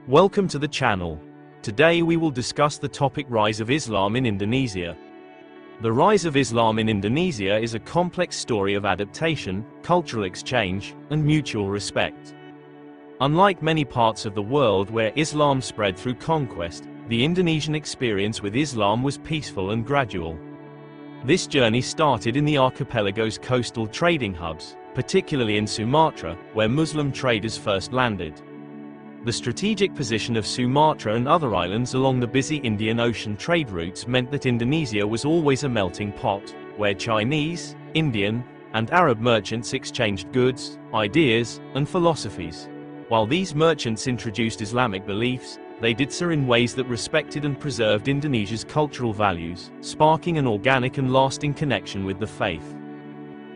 Welcome to the channel. Today we will discuss the topic Rise of Islam in Indonesia. The rise of Islam in Indonesia is a complex story of adaptation, cultural exchange, and mutual respect. Unlike many parts of the world where Islam spread through conquest, the Indonesian experience with Islam was peaceful and gradual. This journey started in the archipelago's coastal trading hubs, particularly in Sumatra, where Muslim traders first landed. The strategic position of Sumatra and other islands along the busy Indian Ocean trade routes meant that Indonesia was always a melting pot, where Chinese, Indian, and Arab merchants exchanged goods, ideas, and philosophies. While these merchants introduced Islamic beliefs, they did so in ways that respected and preserved Indonesia's cultural values, sparking an organic and lasting connection with the faith.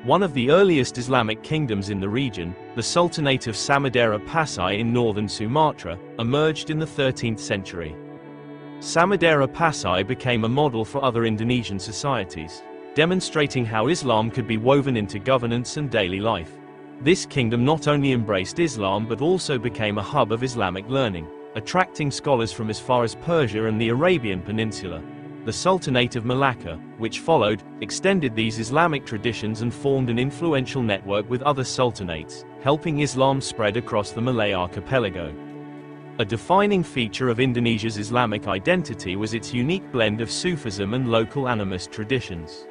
One of the earliest Islamic kingdoms in the region, the Sultanate of Samudera Pasai in northern Sumatra, emerged in the 13th century. Samudera Pasai became a model for other Indonesian societies, demonstrating how Islam could be woven into governance and daily life. This kingdom not only embraced Islam but also became a hub of Islamic learning, attracting scholars from as far as Persia and the Arabian Peninsula. The Sultanate of Malacca, which followed, extended these Islamic traditions and formed an influential network with other sultanates, helping Islam spread across the Malay archipelago. A defining feature of Indonesia's Islamic identity was its unique blend of Sufism and local animist traditions.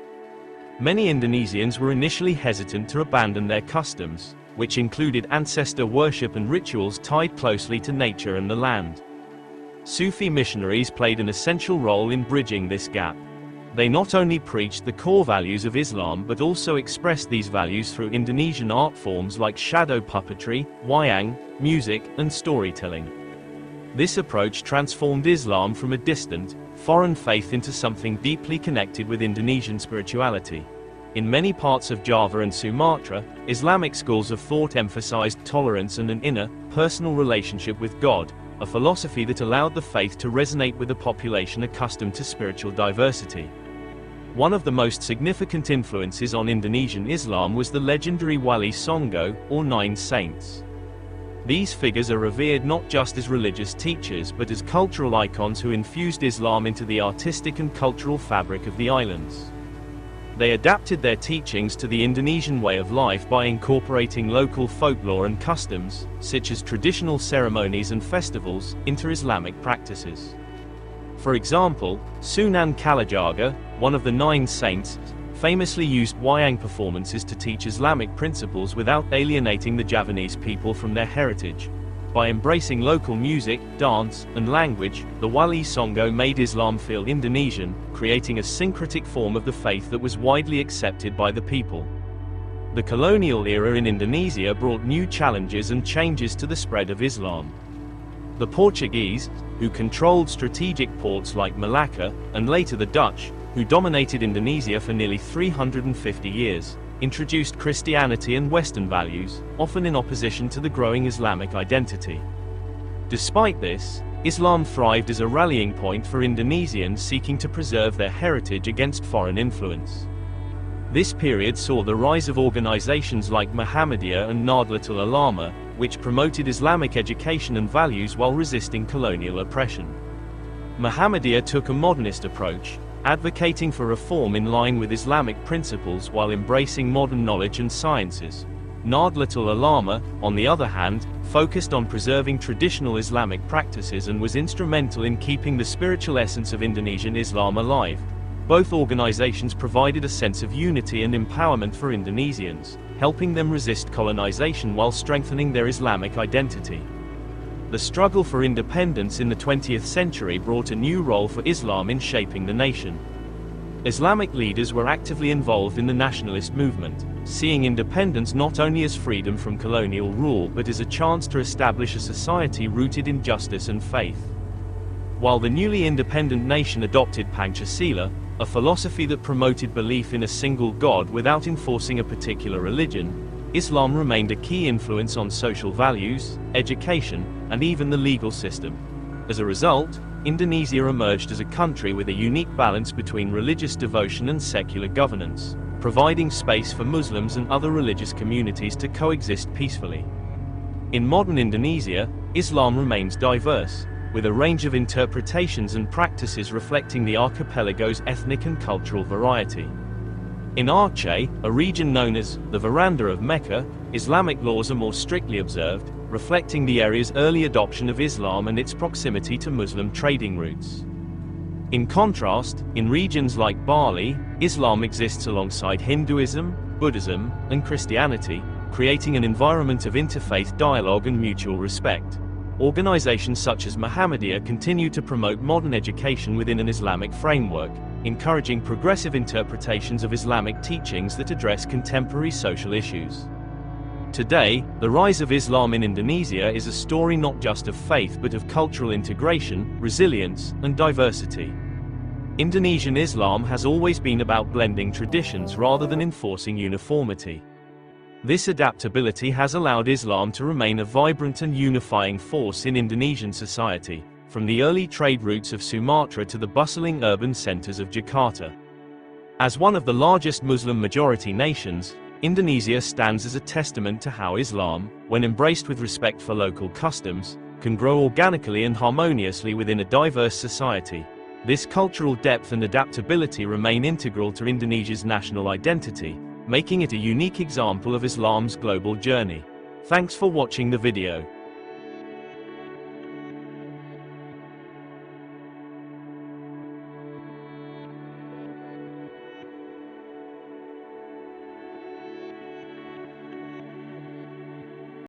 Many Indonesians were initially hesitant to abandon their customs, which included ancestor worship and rituals tied closely to nature and the land. Sufi missionaries played an essential role in bridging this gap. They not only preached the core values of Islam but also expressed these values through Indonesian art forms like shadow puppetry, wayang, music, and storytelling. This approach transformed Islam from a distant, foreign faith into something deeply connected with Indonesian spirituality. In many parts of Java and Sumatra, Islamic schools of thought emphasized tolerance and an inner, personal relationship with God, a philosophy that allowed the faith to resonate with a population accustomed to spiritual diversity. One of the most significant influences on Indonesian Islam was the legendary Wali Songo, or Nine Saints. These figures are revered not just as religious teachers but as cultural icons who infused Islam into the artistic and cultural fabric of the islands. They adapted their teachings to the Indonesian way of life by incorporating local folklore and customs, such as traditional ceremonies and festivals, into Islamic practices. For example, Sunan Kalijaga, one of the Nine Saints, famously used wayang performances to teach Islamic principles without alienating the Javanese people from their heritage. By embracing local music, dance, and language, the Wali Songo made Islam feel Indonesian, creating a syncretic form of the faith that was widely accepted by the people. The colonial era in Indonesia brought new challenges and changes to the spread of Islam. The Portuguese, who controlled strategic ports like Malacca, and later the Dutch, who dominated Indonesia for nearly 350 years, introduced Christianity and Western values, often in opposition to the growing Islamic identity. Despite this, Islam thrived as a rallying point for Indonesians seeking to preserve their heritage against foreign influence. This period saw the rise of organizations like Muhammadiyah and Nahdlatul Ulama, which promoted Islamic education and values while resisting colonial oppression. Muhammadiyah took a modernist approach, advocating for reform in line with Islamic principles while embracing modern knowledge and sciences. Nahdlatul Ulama, on the other hand, focused on preserving traditional Islamic practices and was instrumental in keeping the spiritual essence of Indonesian Islam alive. Both organizations provided a sense of unity and empowerment for Indonesians, helping them resist colonization while strengthening their Islamic identity. The struggle for independence in the 20th century brought a new role for Islam in shaping the nation. Islamic leaders were actively involved in the nationalist movement, seeing independence not only as freedom from colonial rule but as a chance to establish a society rooted in justice and faith. While the newly independent nation adopted Pancasila, a philosophy that promoted belief in a single God without enforcing a particular religion, Islam remained a key influence on social values, education, and even the legal system. As a result, Indonesia emerged as a country with a unique balance between religious devotion and secular governance, providing space for Muslims and other religious communities to coexist peacefully. In modern Indonesia, Islam remains diverse, with a range of interpretations and practices reflecting the archipelago's ethnic and cultural variety. In Aceh, a region known as the Veranda of Mecca, Islamic laws are more strictly observed, reflecting the area's early adoption of Islam and its proximity to Muslim trading routes. In contrast, in regions like Bali, Islam exists alongside Hinduism, Buddhism, and Christianity, creating an environment of interfaith dialogue and mutual respect. Organizations such as Muhammadiyah continue to promote modern education within an Islamic framework, encouraging progressive interpretations of Islamic teachings that address contemporary social issues. Today, the rise of Islam in Indonesia is a story not just of faith but of cultural integration, resilience, and diversity. Indonesian Islam has always been about blending traditions rather than enforcing uniformity. This adaptability has allowed Islam to remain a vibrant and unifying force in Indonesian society, from the early trade routes of Sumatra to the bustling urban centers of Jakarta. As one of the largest Muslim-majority nations, Indonesia stands as a testament to how Islam, when embraced with respect for local customs, can grow organically and harmoniously within a diverse society. This cultural depth and adaptability remain integral to Indonesia's national identity, making it a unique example of Islam's global journey. Thanks for watching the video.